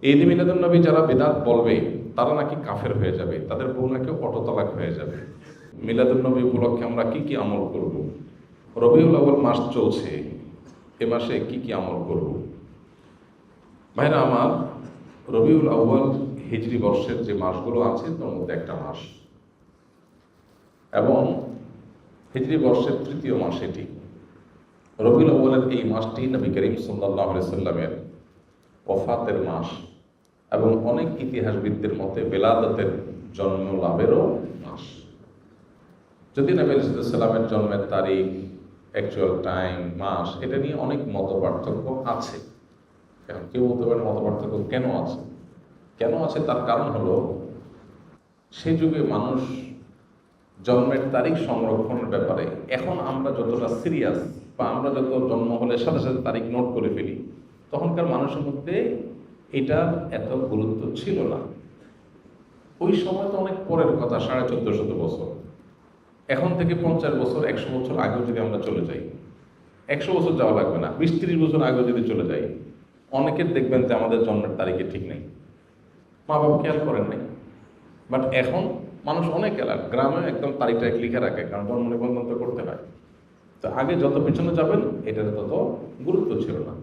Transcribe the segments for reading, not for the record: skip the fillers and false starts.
ঈদ মিলাদুন নবী যারা বিদআত বলবে তারা নাকি কাফের হয়ে যাবে, তাদের বউ নাকি অটোতালাক হয়ে যাবে। মিলাদুন নবী উপলক্ষে আমরা কি কি আমল করব? রবিউল আউয়াল মাস চলছে, এ মাসে কি কি আমল করব? ভাইরা আমার, রবিউল আউয়াল হিজরি বর্ষের যে মাসগুলো আছে তার মধ্যে একটা মাস, এবং হিজরি বর্ষের তৃতীয় মাস এটি। রবিউল আউয়ালের এই মাসটি নবী করিম সাল্লাল্লাহু আলাইহি সাল্লামের ওফাতের মাস, এবং অনেক ইতিহাসবিদদের মতে বেলাদতের জন্ম লাভেরও মাস। যদি নবী আলাইহিস সালামের জন্মের তারিখ, অ্যাকচুয়াল টাইম, মাস, এটা নিয়ে অনেক মত পার্থক্য আছে। এখন কেউ বলতে পারেন মত পার্থক্য কেন আছে? কেন আছে তার কারণ হলো, সে যুগে মানুষ জন্মের তারিখ সংরক্ষণের ব্যাপারে এখন আমরা যতটা সিরিয়াস, বা আমরা যত জন্ম হলে সাথে সাথে তারিখ নোট করে ফেলি, তখনকার মানুষের মধ্যে এটার এত গুরুত্ব ছিল না। ওই সময় তো অনেক পরের কথা, 1450 বছর। এখন থেকে 50 বছর, 100 বছর আগেও যদি আমরা চলে যাই, 100 বছর যাওয়া লাগবে না, 20-30 বছর আগেও যদি চলে যাই, অনেকের দেখবেন যে আমাদের জন্মের তারিখে ঠিক নেই, মা বাবা খেয়াল করেন নাই। বাট এখন মানুষ অনেক এলাকা গ্রামে একদম তারিখটা লিখে রাখে, কারণ জন্ম নিবন্ধন তো করতে হয়। তো আগে যত পিছনে যাবেন এটার তত গুরুত্ব ছিল না।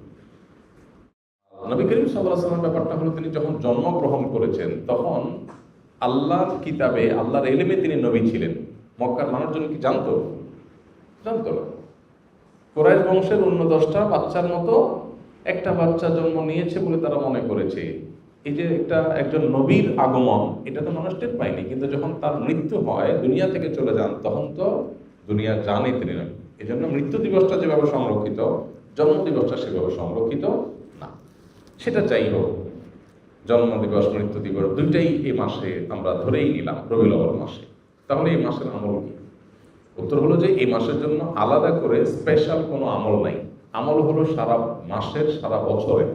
নবী করিম সাল্লাল্লাহু আলাইহি ওয়াসাল্লামের ব্যাপারটা হলো, তিনি যখন জন্মগ্রহণ করেছেন তখন আল্লাহর কিতাবে, আল্লাহর ইলমে তিনি নবী ছিলেন। মক্কার মানুষজন কি জানতো? জানতো না। কুরাইশ বংশের অন্য 10টা বাচ্চার মতো একটা বাচ্চা জন্ম নিয়েছে বলে তারা মনে করেছে। এই যে একজন নবীর আগমন, এটা তো মানুষ টের পায়নি, কিন্তু যখন তার মৃত্যু হয়, দুনিয়া থেকে চলে যান, তখন তো দুনিয়া জানে তিনি নবী। এই জন্য মৃত্যু দিবসটা যেভাবে সংরক্ষিত, জন্ম দিবসটা সেভাবে সংরক্ষিত না। সেটা যাই হোক, জন্ম দিবস, মৃত্যু দিবস দুইটাই এই মাসে আমরা ধরেই নিলাম, রবিউল আউয়াল মাসে। তাহলে এই মাসের আমল কি? উত্তর হলো যে এই মাসের জন্য আলাদা করে স্পেশাল কোনো আমল নাই। আমল হলো সারা মাসের, সারা বছরে।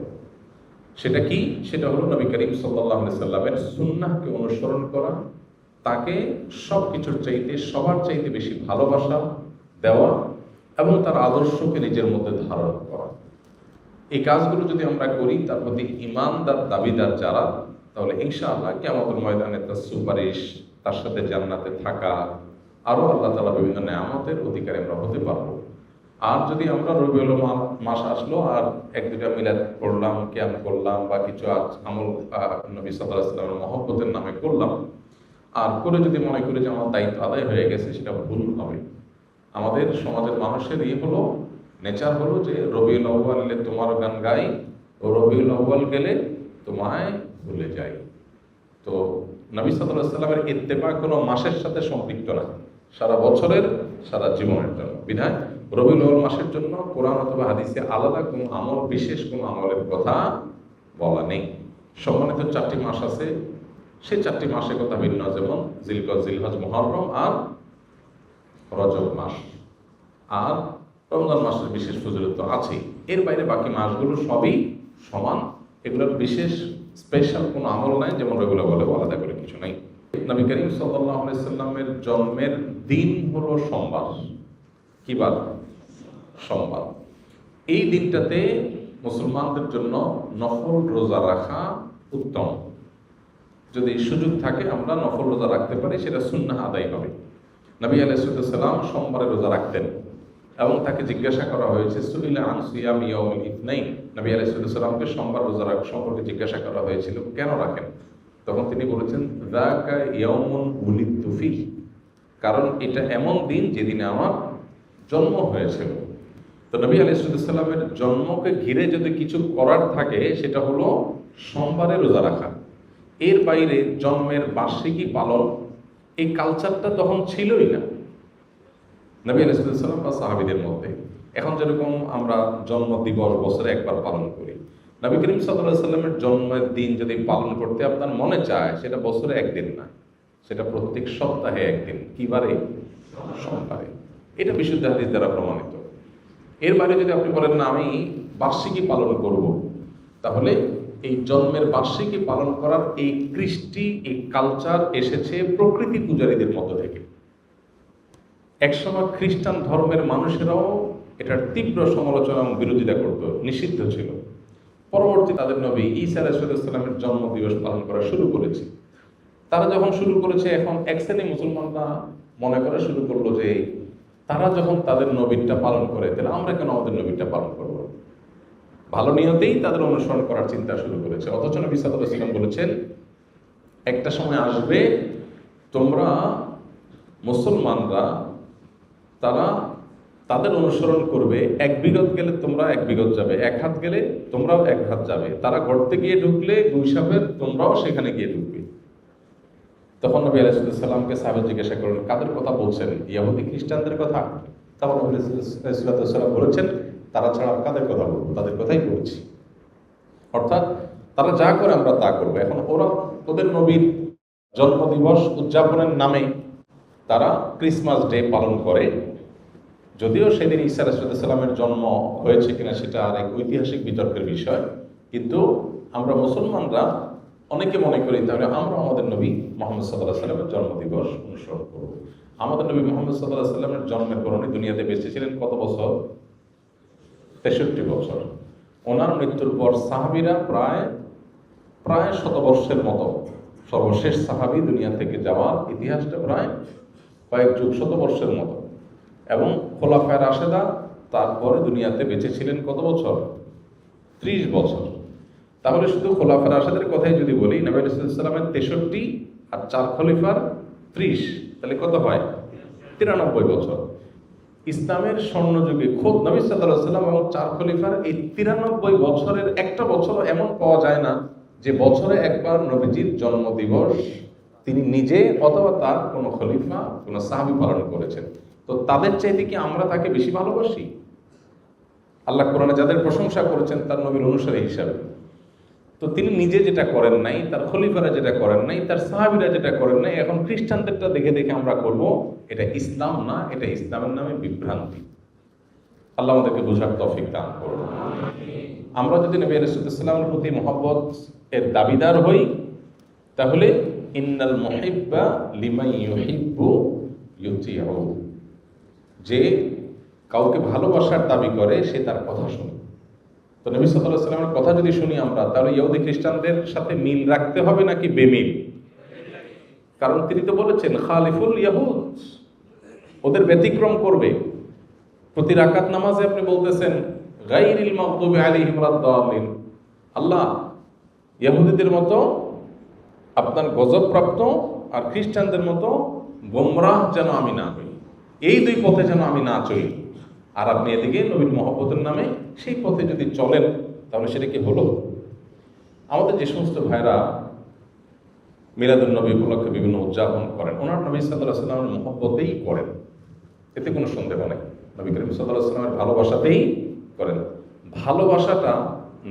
সেটা কি? সেটা হলো নবী করিম সাল্লাল্লাহু আলাইহি সাল্লামের সুন্নাহকে অনুসরণ করা, তাকে সব কিছুর চাইতে, সবার চাইতে বেশি ভালোবাসা দেওয়া, এবং তার আদর্শকে নিজের মধ্যে ধারণ করা। এই কাজগুলো যদি আমরা করি, তার প্রতি ঈমানদার দাবিদার যারা, তাহলে ইনশাআল্লাহ কিয়ামতের ময়দানে তার সুপারিশ, তার সাথে জান্নাতে থাকা, আরও আল্লাহ তাআলা বিভিন্ন নেয়ামতের অধিকারী আমরা হতে পারবো। আর যদি আমরা রবিউল মাস আসলো আর 1-2টা মিলাদ পড়লাম, কিয়াম করলাম, বা কিছু আমল নবী সাল্লাল্লাহু আলাইহি ওয়াসাল্লামের মহব্বতের নামে করলাম, আর করে যদি মনে করি যে আমার দায়িত্ব আদায় হয়ে গেছে, সেটা ভুল হবে। আমাদের সমাজের মানুষের হলো, নেচার হলো যে রবিউল আউয়াল এলে তোমার গান গাই, ও রবিউল আউয়াল গেলে তোমায় ভুলে যাই। তো নবী সাল্লাল্লাহু আলাইহি ওয়াসাল্লামের ইত্তেবা কোনো মাসের সাথে সম্পৃক্ত না, সারা বছরের, সারা জীবনের জন্য। বিধায় রবিউল আউয়াল মাসের জন্য কোরআন অথবা হাদিসে আলাদা কোনো আমল, বিশেষ কোনো আমলের কথা বলা নেই। সম্মানিত 4টি মাস আছে, সেই 4টি মাসের কথা ভিন্ন, যেমন জিলকদ, জিলহজ, মুহররম আর রজব মাস, আর রমজান মাসের বিশেষ ফজিলত তো আছেই। এর বাইরে বাকি মাসগুলো সবই সমান, এগুলোর বিশেষ স্পেশাল কোনো আমল নাই, যেমন রবিউল আউয়ালে আলাদা করে কিছু নাই। নবী করিম সাল্লাল্লাহু আলাইহি সাল্লামের জন্মের দিন হলো সোমবার। কি বার? সোমবার। এই দিনটাতে মুসলমানদের জন্য নফল রোজা রাখা উত্তম। যদি সুযোগ থাকে আমরা নফল রোজা রাখতে পারি, সেটা সুন্নাহ আদায় হবে। নবী আলাইহিস সালাম সোমবারে রোজা রাখতেন, এবং তাকে জিজ্ঞাসা করা হয়েছে, সুইলা আন সিয়াম ইয়াউমিল ইথনাইন, নবী আলাইহিস সালামকে সোমবার রোজা রাখা সম্পর্কে জিজ্ঞাসা করা হয়েছিল, কেন রাখেন? তখন তিনি বলেছেন, যাকা ইয়াউমুন উলিদতু ফিহি, কারণ এটা এমন দিন যেদিনে আমার জন্ম হয়েছিল। তো নবী আলাইহিস সালামের জন্মকে ঘিরে যদি কিছু করার থাকে, সেটা হলো সোমবারে রোজা রাখা। এর বাইরে জন্মের বার্ষিকী পালন, এই কালচারটা তখন ছিলই না নবী আলাইহিস সালাম বা সাহাবীদের মধ্যে। এখন যেরকম আমরা জন্ম দিবস বছরে একবার পালন করি, নবী করিম সাল্লাল্লাহু আলাইহি সাল্লামের জন্মের দিন যদি পালন করতে আপনার মনে চায়, সেটা বছরে একদিন না, সেটা প্রত্যেক সপ্তাহে একদিন। কি বারে? সোমবারে। এটা বিশুদ্ধ হাদিস দ্বারা প্রমাণিত। এর বাইরে যদি আপনি বলেন না আমি বার্ষিকী পালন করব, তাহলে এই জন্মের বার্ষিকী পালন করার এই কৃষ্টি, এই কালচার এসেছে প্রকৃতি পূজারীদের মধ্য থেকে। একসময় খ্রিস্টান ধর্মের মানুষেরাও এটার তীব্র সমালোচনা এবং বিরোধিতা করত, নিষিদ্ধ ছিল। পরবর্তী তাদের নবী ঈসা আলাইহিস সালামের জন্ম দিবস পালন করা শুরু করেছে। তারা যখন শুরু করেছে, এখন এক শ্রেণী মুসলমানরা মনে করা শুরু করলো যে তারা যখন তাদের নবীরটা পালন করে, তাহলে আমরা কেন আমাদের নবীরটা পালন করব? ভালো নিয়তেই তাদের অনুসরণ করার চিন্তা শুরু করেছে। অথচ নবী সাল্লাল্লাহু আলাইহি ওয়াসাল্লাম বলেছেন, একটা সময় আসবে তোমরা মুসলমানরা তারা তাদের অনুসরণ করবে, এক বিগত গেলে তোমরা এক বিগত যাবে, এক হাত গেলে তোমরাও এক হাত যাবে, তারা গর্তে গিয়ে ঢুকলে গুইসাবের তোমরাও সেখানে গিয়ে ঢুকবে। তখন নবী আলাইহিস সালামকে সাহাবা জিজ্ঞাসা করলেন, কাদের কথা বলছেন? ইহুদি খ্রিস্টানদের কথা? তখন নবী আলাইহিস সালাম বলেছেন, তারা ছাড়া আর কাদের কথা বলবো? তাদের কথাই বলছি। অর্থাৎ তারা যা করে আমরা তা করবো। এখন ওদের নবীর জন্মদিবস উদযাপনের নামে তারা ক্রিসমাস ডে পালন করে, যদিও সেদিন ঈসা আলাইহিস সালামের জন্ম হয়েছে কিনা সেটা আর এক ঐতিহাসিক বিতর্কের বিষয়, কিন্তু আমরা মুসলমানরা অনেকে মনে করি তাহলে আমরা আমাদের নবী মুহাম্মদ সাল্লাল্লাহু আলাইহি সাল্লামের জন্মদিবস অনুসরণ করব। আমাদের নবী মুহাম্মদ সাল্লাল্লাহু আলাইহি সাল্লামের জন্মের পর উনি দুনিয়াতে বেঁচে ছিলেন কত বছর? 63 বছর। ওনার মৃত্যুর পর সাহাবীরা প্রায় শতবর্ষের মতো, সর্বশেষ সাহাবী দুনিয়া থেকে যাওয়ার ইতিহাসটা প্রায় কয়েক যুগ, শতবর্ষের মতো। এবং খোলাফায়ে রাশেদা তারপরে দুনিয়াতে বেঁচে ছিলেন কত বছর? 30 বছর। তাহলে শুধু খোলাফায়ে রাশেদের কথাই যদি বলি, নবী রাসূলুল্লাহ সাল্লাল্লাহু আলাইহি ওয়াসাল্লামের 63 আর 4 খলিফার 30, তাহলে কত হয়? 93 বছর। ইসলামের স্বর্ণযুগে খোদ নবী সাল্লাল্লাহু আলাইহি ওয়াসাল্লাম এবং 4 খলিফার এই 93 বছরের একটা বছরও এমন পাওয়া যায় না যে বছরে একবার নবীজির জন্মদিবস তিনি নিজে অথবা তার কোনো খলিফা, কোনো সাহাবী পালন করেছেন। তো তাদের চাইতে কি আমরা তাকে বেশি ভালোবাসি? আল্লাহ কোরআনে যাদের প্রশংসা করেছেন তার নবীর অনুসারী হিসাবে, তো তিনি নিজে যেটা করেন নাই, তার খলিফারা যেটা করেন নাই, তার সাহাবীরা যেটা করেন নাই, এখন খ্রিস্টানদেরটা দেখে দেখে আমরা করব, এটা ইসলাম না, এটা ইসলামের নামে বিভ্রান্তি। আল্লাহ আমাদেরকে বোঝার তৌফিক দান করুন। আমরা যদি নবী রাসূলুল্লাহ সাল্লাল্লাহু আলাইহি ওয়াসাল্লামের প্রতি মহব্বত এর দাবিদার হই, তাহলে ইন্নাল মুহিব্বা লিমান ইউহিব্বু ইউতিউ, যে কাউকে ভালোবাসার দাবি করে সে তার কথা শুনে। তো নবী সাল্লাল্লাহু আলাইহি ওয়াসাল্লামের কথা যদি শুনি আমরা, তাহলে ইহুদি খ্রিস্টানদের সাথে মিল রাখতে হবে নাকি বেমিল? কারণ তিনি তো বলেছেন খালিফুল ইয়াহুদ, ওদের ব্যতিক্রম করবে। প্রতি রাকাত নামাজে আপনি বলতেছেন গায়রিল মাগদুবি আলাইহিম ওয়ালাদ-দাল্লিন, আল্লাহ ইহুদিদের মতো আপনার গজবপ্রাপ্ত আর খ্রিস্টানদের মতো গোমরাহ যেন আমি না হই, এই দুই পথে যেন আমি না চলি। আর আপনি এদিকে নবীর মহব্বতের নামে সেই পথে যদি চলেন, তাহলে সেটা কি হলো? আমাদের যে সমস্ত ভাইরা মিলাদুন নবী উপলক্ষে বিভিন্ন উদযাপন করেন, ওনার নবী সাল্লাল্লাহু আলাইহি ওয়াসাল্লামের মহব্বতেই করেন, এতে কোনো সন্দেহ নেই। নবী করিম সাল্লাল্লাহু আলাইহি ওয়াসাল্লামের ভালোবাসাতেই করেন। ভালোবাসাটা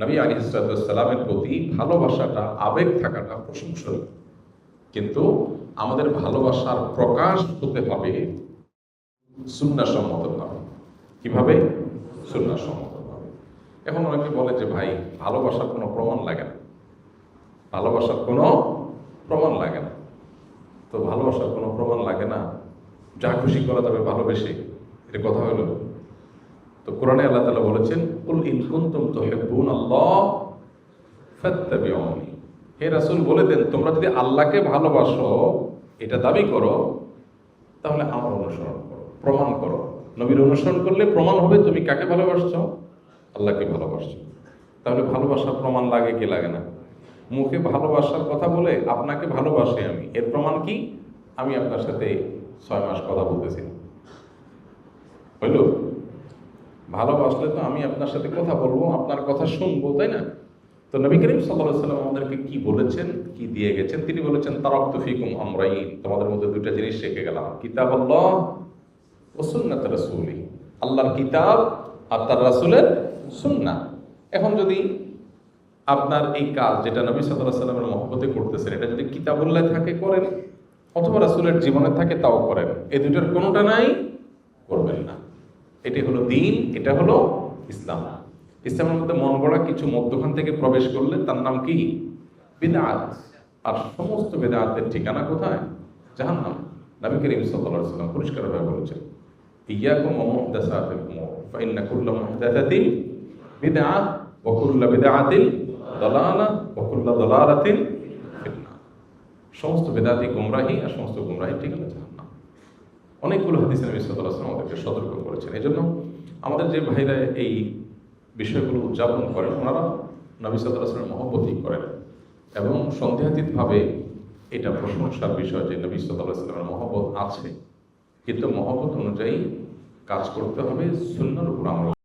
নবী আলাইহিস সালামের প্রতি ভালোবাসাটা, আবেগ থাকাটা প্রশংসনীয়, কিন্তু আমাদের ভালোবাসার প্রকাশ হতে হবে সুন্নাহসম্মতভাবে। কিভাবে? সুন্নাহসম্মতভাবে। এখন অনেকে বলে যে ভাই ভালোবাসার কোনো প্রমাণ লাগে না, ভালোবাসার কোনো প্রমাণ লাগে না। তো ভালোবাসার কোনো প্রমাণ লাগে না, যা খুশি করা যাবে ভালোবেসে, এটা কথা হলো? তো কোরআনে আল্লাহ তাআলা বলেছেন, কুল ইন কুনতুম তুহিব্বুনাল্লাহ ফাত্তাবিউনি, হে রাসূল বলে দেন তোমরা যদি আল্লাহকে ভালোবাসো, এটা দাবি করো, তাহলে আমার অনুসরণ করো, প্রমাণ করো। নবীর অনুসরণ করলে প্রমাণ হবে তুমি কাকে ভালোবাসছো? আল্লাহকে ভালোবাসছো। তাহলে ভালোবাসার প্রমাণ লাগে কি লাগে না? মুখে ভালোবাসার কথা বলে আপনাকে ভালোবাসি আমি, এর প্রমাণ কি? আমি আপনার সাথে 6 মাস কথা বলতেছি, হইল? ভালোবাসলে তো আমি আপনার সাথে কথা বলবো, আপনার কথা শুনবো, তাই না? তো নবী করিম সাল্লাল্লাহু আলাইহি ওয়াসাল্লাম আমাদেরকে কি বলেছেন, কি দিয়ে গেছেন? তিনি বলেছেন তারাকতু ফিকুম আমরাইন, তোমাদের মধ্যে দুইটা জিনিস রেখে গেলাম, কিতাবাল্লাহ ওয়া সুন্নাত রাসূলি, আল্লাহর কিতাব আর তার রাসূলের সুন্নাহ। এখন যদি আপনার এই কাজ যেটা নবী সাল্লাল্লাহু আলাইহি ওয়াসাল্লামের মহব্বতে করতেছেন, এটা যদি কিতাবুল্লাহ থাকে করেন, অথবা রাসূলের জীবনে থাকে তাও করেন, এই দুটোর কোনোটা নাই করবেন না। এটি হলো দ্বীন, এটা হলো ইসলাম। ইসলামের মধ্যে মন গড়া কিছু মধ্যখান থেকে প্রবেশ করলে তার নাম কি? বিদআত। আর সমস্ত বিদআতের ঠিকানা কোথায়? জাহান্নাম। নবী করিম সাল্লাল্লাহু আলাইহি ওয়াসাল্লাম পরিষ্কারভাবে বলেছেন, ইয়াকুম ওয়া মুহদাসাতিল উমুর ফা ইন্না কুল্লা মুহদাসাতিন বিদআহ ওয়া কুল্লু বিদআতিন দালালাহ ওয়া কুল্লু দালালাতিন ফিন্নার। সমস্ত বিদআতি গোমরাহি আর সমস্ত গোমরাহি ঠিকানা জাহান্নাম। অনেকগুলো হাদিসে নবী সাল্লাল্লাহু আলাইহি ওয়াসাল্লাম আমাদেরকে সতর্ক করেছেন। এজন্য আমাদের যে ভাইরা এই বিষয়গুলো উদযাপন করেন, ওনারা নবী সাল্লাল্লাহু আলাইহি ওয়াসাল্লামের মহব্বতই করেন এবং সন্দেহাতীতভাবে এটা প্রশংসার বিষয় যে নবী সাল্লাল্লাহু আলাইহি ওয়াসাল্লামের মহব্বত আছে, কিন্তু মহব্বত অনুযায়ী কাজ করতে হবে, সুন্নাহর উপর আমল